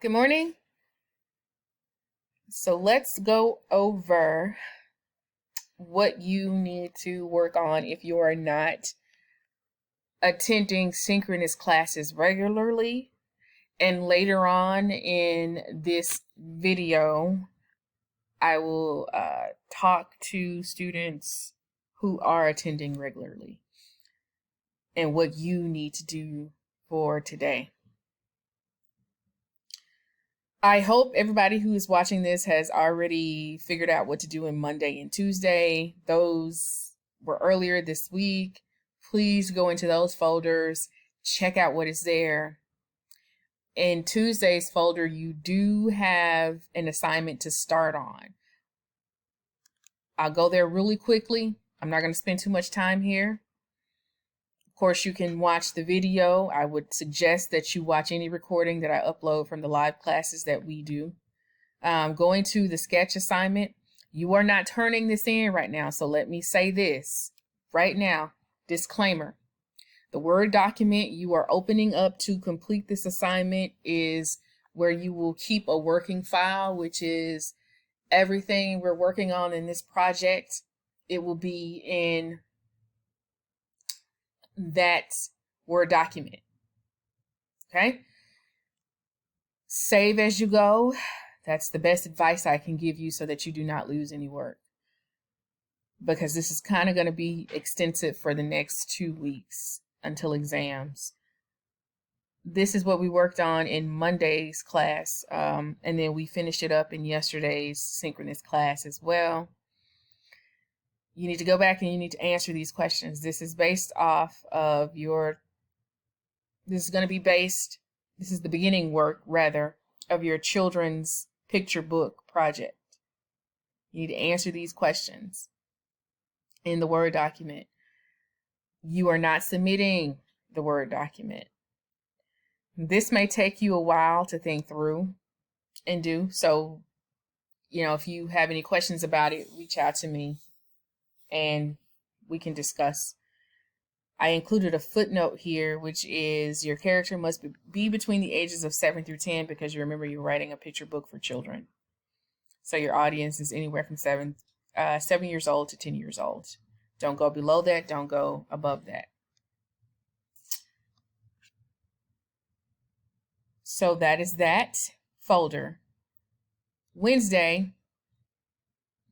Good morning. So let's go over what you need to work on if you are not attending synchronous classes regularly. And later on in this video, I will talk to students who are attending regularly and what you need to do for today. I hope everybody who is watching this has already figured out what to do on Monday and Tuesday. Those were earlier this week. Please go into those folders, check out what is there. In Tuesday's folder, you do have an assignment to start on. I'll go there really quickly. I'm not going to spend too much time here. Of course, you can watch the video. I would suggest that you watch any recording that I upload from the live classes that we do. Going to the sketch assignment, you are not turning this in right now. So let me say this right now, disclaimer. The Word document you are opening up to complete this assignment is where you will keep a working file, which is everything we're working on in this project. It will be in that Word document. Okay? Save as you go. That's the best advice I can give you so that you do not lose any work. Because this is kind of going to be extensive for the next 2 weeks until exams. This is what we worked on in Monday's class, and then we finished it up in yesterday's synchronous class as well. You need to go back and you need to answer these questions. This is based off of this is the beginning work, rather, of your children's picture book project. You need to answer these questions in the Word document. You are not submitting the Word document. This may take you a while to think through and do. So, if you have any questions about it, reach out to me and we can discuss. I included a footnote here, which is your character must be between the ages of 7 through 10 because you remember you're writing a picture book for children. So your audience is anywhere from 7 years old to 10 years old. Don't go below that. Don't go above that. So that is that folder.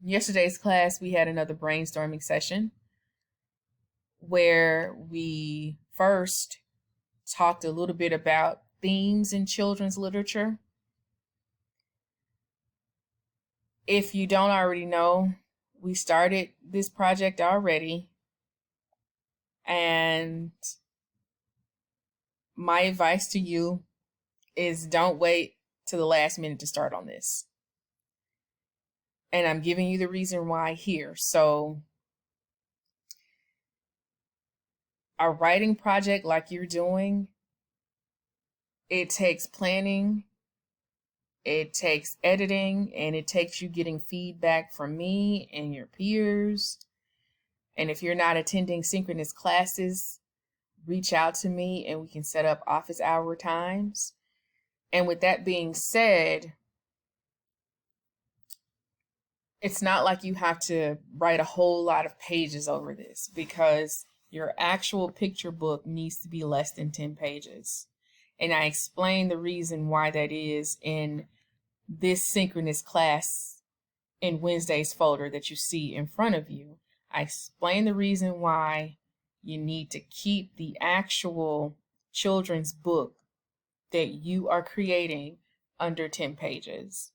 Yesterday's class, we had another brainstorming session where we first talked a little bit about themes in children's literature. If you don't already know, we started this project already, and my advice to you is don't wait to the last minute to start on this. And I'm giving you the reason why here. So a writing project like you're doing, it takes planning, it takes editing, and it takes you getting feedback from me and your peers. And if you're not attending synchronous classes, reach out to me and we can set up office hour times. And with that being said, it's not like you have to write a whole lot of pages over this because your actual picture book needs to be less than 10 pages. And I explain the reason why that is in this synchronous class in Wednesday's folder that you see in front of you. I explain the reason why you need to keep the actual children's book that you are creating under 10 pages.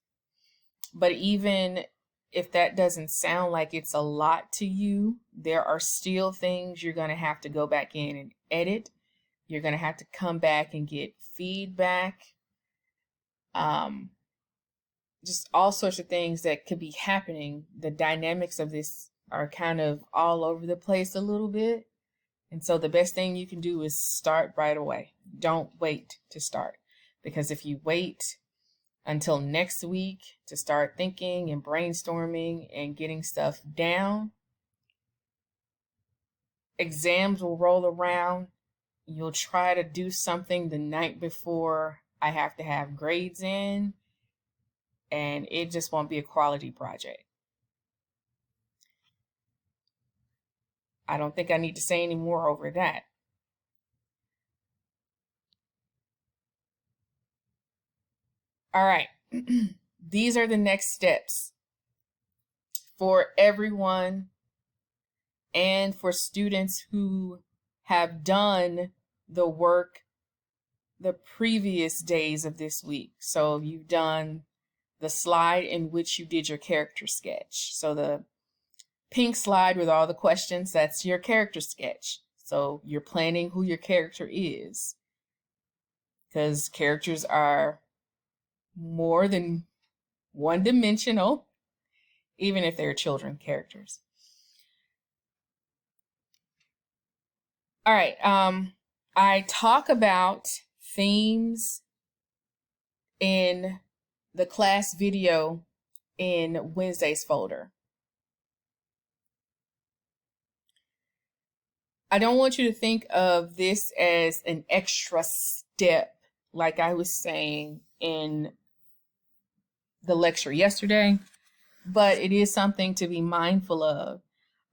But even if that doesn't sound like it's a lot to you, there are still things you're going to have to go back in and edit. You're going to have to come back and get feedback. Just all sorts of things that could be happening. The dynamics of this are kind of all over the place a little bit. And so the best thing you can do is start right away. Don't wait to start. Because if you wait until next week to start thinking and brainstorming and getting stuff down, exams will roll around. You'll try to do something the night before I have to have grades in, and it just won't be a quality project. I don't think I need to say any more over that. All right. These are the next steps for everyone and for students who have done the work the previous days of this week. So you've done the slide in which you did your character sketch. So the pink slide with all the questions, that's your character sketch. So you're planning who your character is, because characters are more than one-dimensional, even if they're children characters. All right, I talk about themes in the class video in Wednesday's folder. I don't want you to think of this as an extra step, like I was saying in the lecture yesterday, but it is something to be mindful of.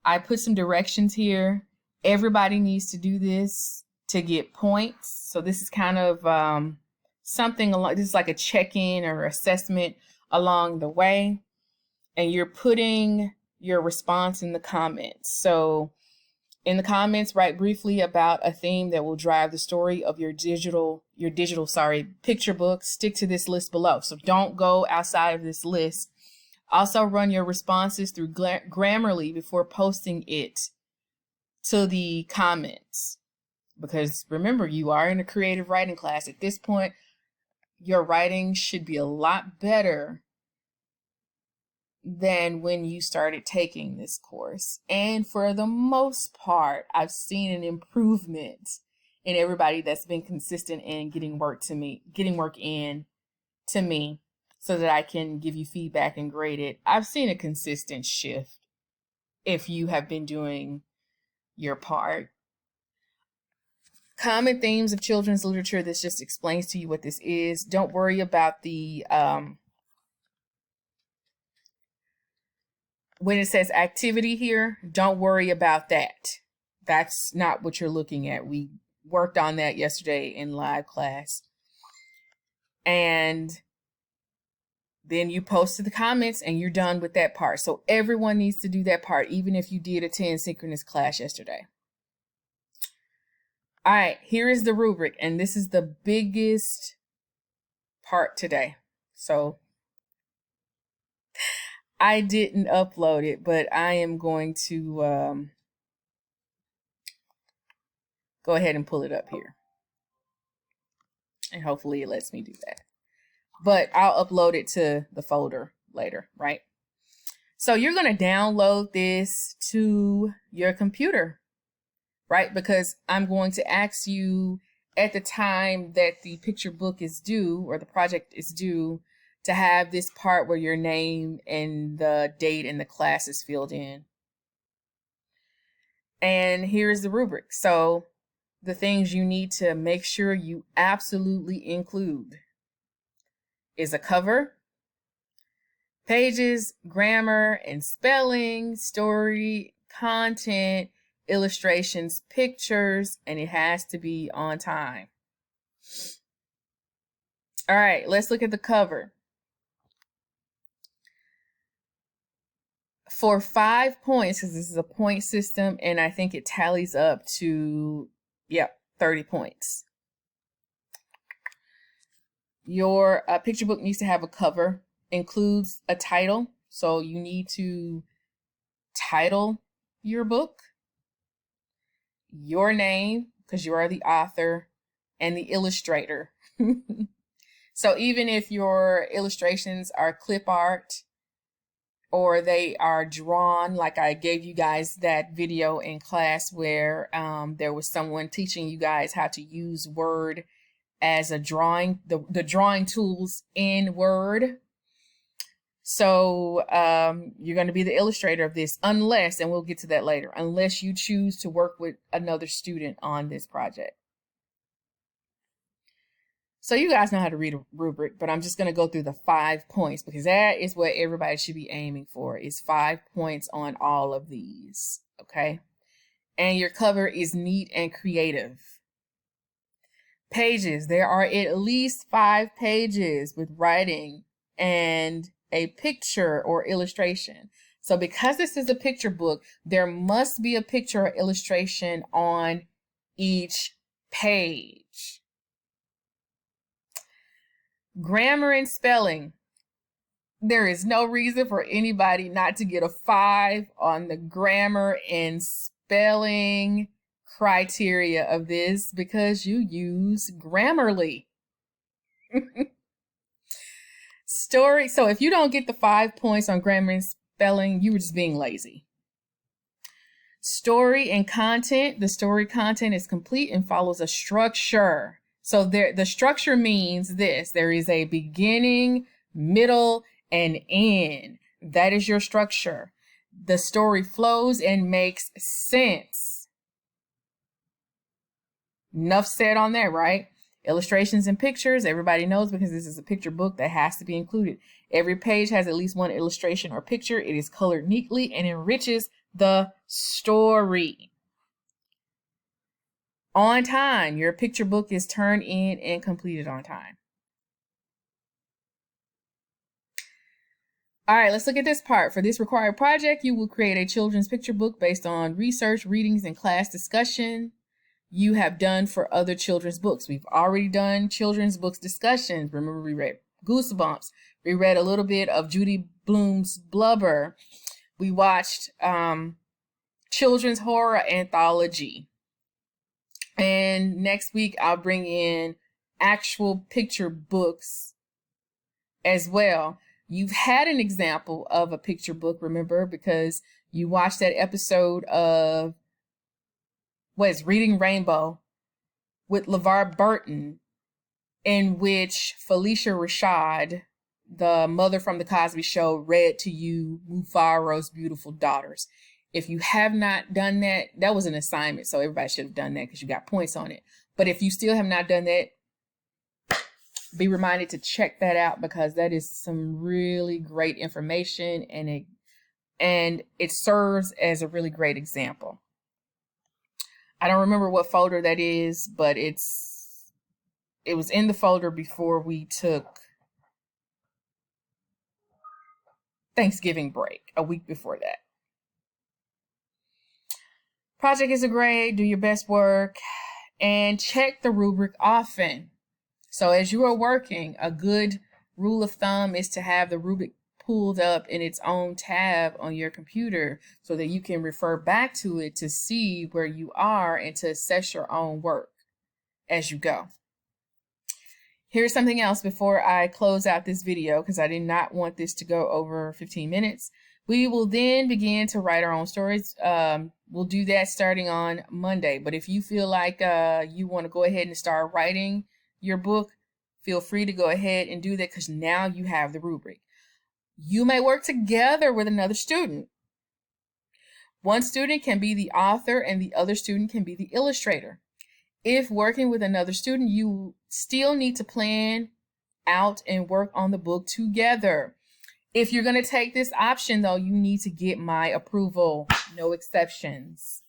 I put some directions here. Everybody needs to do this to get points. So this is kind of something along, this is like a check-in or assessment along the way. And you're putting your response in the comments. So in the comments, write briefly about a theme that will drive the story of your digital picture book. Stick to this list below. So don't go outside of this list. Also run your responses through Grammarly before posting it to the comments. Because remember, you are in a creative writing class. At this point, your writing should be a lot better than when you started taking this course. And for the most part, I've seen an improvement in everybody that's been consistent in getting work in to me so that I can give you feedback and grade it. I've seen a consistent shift if you have been doing your part. Common themes of children's literature. This just explains to you what this is. Don't worry about the when it says activity here, don't worry about that. That's not what you're looking at. We worked on that yesterday in live class. And then you post to the comments and you're done with that part. So everyone needs to do that part, even if you did attend synchronous class yesterday. All right, here is the rubric, and this is the biggest part today. So I didn't upload it, but I am going to go ahead and pull it up here. And hopefully it lets me do that. But I'll upload it to the folder later, right? So you're going to download this to your computer, right? Because I'm going to ask you at the time that the picture book is due or the project is due to have this part where your name and the date and the class is filled in. And here's the rubric. So the things you need to make sure you absolutely include is a cover, pages, grammar and spelling, story, content, illustrations, pictures, and it has to be on time. All right, let's look at the cover. For 5 points, because this is a point system, and I think it tallies up to, 30 points. Your picture book needs to have a cover, includes a title. So you need to title your book, your name, because you are the author, and the illustrator. So even if your illustrations are clip art or they are drawn, like I gave you guys that video in class where there was someone teaching you guys how to use Word as a drawing, the drawing tools in Word. So you're going to be the illustrator of this, unless, and we'll get to that later, unless you choose to work with another student on this project. So you guys know how to read a rubric, but I'm just going to go through the 5 points because that is what everybody should be aiming for, is 5 points on all of these, okay? And your cover is neat and creative. Pages, there are at least 5 pages with writing and a picture or illustration. So because this is a picture book, there must be a picture or illustration on each page. Grammar and spelling. There is no reason for anybody not to get a 5 on the grammar and spelling criteria of this because you use Grammarly. Story. So if you don't get the 5 points on grammar and spelling, you were just being lazy. Story and content. The story content is complete and follows a structure. So the structure means this. There is a beginning, middle, and end. That is your structure. The story flows and makes sense. Enough said on that, right? Illustrations and pictures. Everybody knows because this is a picture book that has to be included. Every page has at least one illustration or picture. It is colored neatly and enriches the story. On time. Your picture book is turned in and completed on time. All right, let's look at this part. For this required project, you will create a children's picture book based on research, readings, and class discussion you have done for other children's books. We've already done children's books discussions. Remember, we read Goosebumps. We read a little bit of Judy Blume's Blubber. We watched children's horror anthology. And next week, I'll bring in actual picture books as well. You've had an example of a picture book, remember, because you watched that episode of Reading Rainbow with LeVar Burton, in which Felicia Rashad, the mother from The Cosby Show, read to you Mufaro's Beautiful Daughters. If you have not done that, that was an assignment, so everybody should have done that because you got points on it. But if you still have not done that, be reminded to check that out because that is some really great information and it serves as a really great example. I don't remember what folder that is, but it was in the folder before we took Thanksgiving break, a week before that. Project is a grade, do your best work, and check the rubric often. So as you are working, a good rule of thumb is to have the rubric pulled up in its own tab on your computer so that you can refer back to it to see where you are and to assess your own work as you go. Here's something else before I close out this video because I did not want this to go over 15 minutes. We will then begin to write our own stories. We'll do that starting on Monday. But if you feel like you want to go ahead and start writing your book, feel free to go ahead and do that because now you have the rubric. You may work together with another student. One student can be the author and the other student can be the illustrator. If working with another student, you still need to plan out and work on the book together. If you're going to take this option, though, you need to get my approval. No exceptions.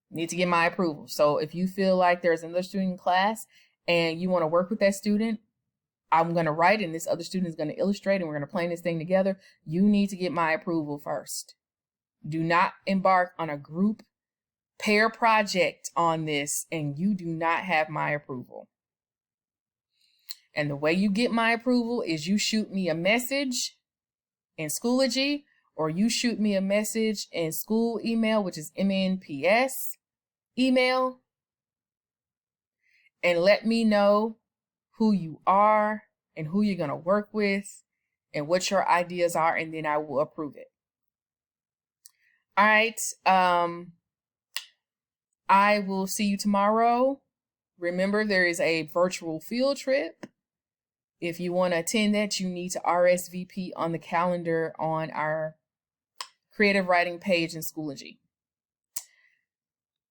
You need to get my approval. So if you feel like there's another student in class and you want to work with that student, I'm going to write and this other student is going to illustrate and we're going to plan this thing together. You need to get my approval first. Do not embark on a group pair project on this and you do not have my approval. And the way you get my approval is you shoot me a message in Schoology or you shoot me a message in school email, which is MNPS email, and let me know who you are and who you're going to work with and what your ideas are, and then I will approve it. All right. I will see you tomorrow. Remember, there is a virtual field trip. If you want to attend that, you need to RSVP on the calendar on our creative writing page in Schoology.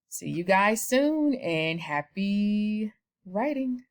See you guys soon and happy writing.